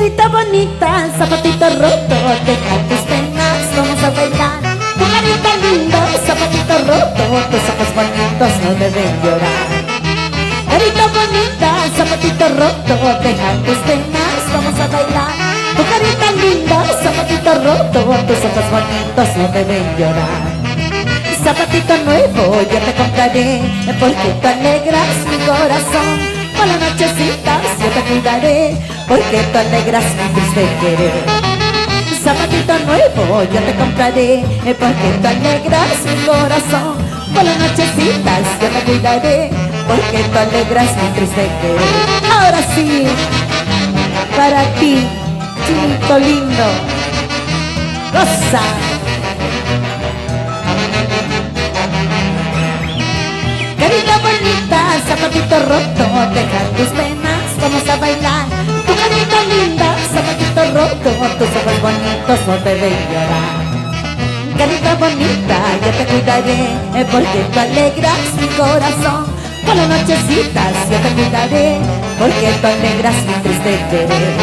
Carita bonita, zapatito roto, deja tus penas, vamos a bailar. Tu carita linda, zapatito roto, tus ojos bonitos no deben llorar. Carita bonita, zapatito roto, deja tus penas, vamos a bailar. Tu carita linda, zapatito roto, tus ojos bonitos no deben llorar. Zapatito nuevo yo te compraré, porque tú alegras mi corazón. Por las nochecitas yo te cuidaré, porque tú alegras mi triste querer. Zapatito nuevo yo te compraré, porque tú alegras mi corazón. Por las nochecitas yo te cuidaré, porque tú alegras mi triste querer. Ahora sí, para ti, chinito lindo, goza. Carita bonita, zapatito roto, deja tus penas, vamos a bailar. Tu carita linda, zapatito roto, tus ojos bonitos no deben llorar. Carita bonita, yo te cuidaré, porque tú alegras mi corazón. Por las nochecitas yo te cuidaré, porque tú alegras mi triste querer.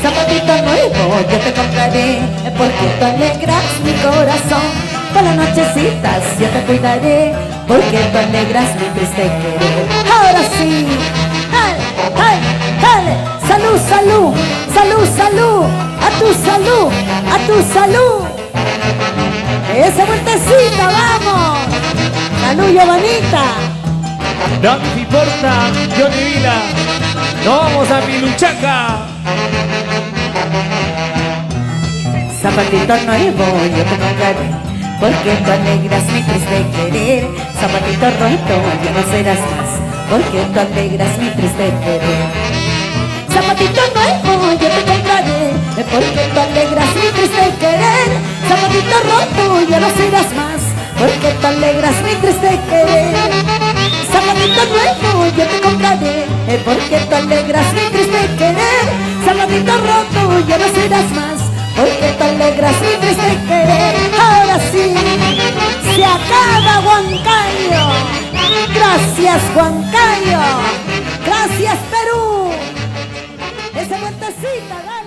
Zapatito nuevo yo te compraré, porque tú alegras mi corazón. Por las nochecitas yo te cuidaré, porque tú alegras mi triste querer. Ahora sí, dale, dale, dale. Salud, salud, salud, salud. A tu salud, a tu salud. Esa vueltecita, vamos. Salud, Giovanita. No me importa, Johnny Vila. Nos vamos a Piluchaca. Zapatito nuevo yo te compraré, porque tú alegras mi triste querer. Zapatito roto ya no serás más, porque tú alegras mi triste querer. Zapatito nuevo yo te compraré, porque tú alegras mi triste querer. Zapatito roto ya no serás más, porque tú alegras mi triste querer. Zapatito nuevo yo te compraré, porque tú alegras mi triste querer. Zapatito roto ya no serás más, porque tú alegras mi triste querer. Ahora sí, se acaba Huancayo. Gracias Huancayo, gracias Perú. Esa vueltecita, dale.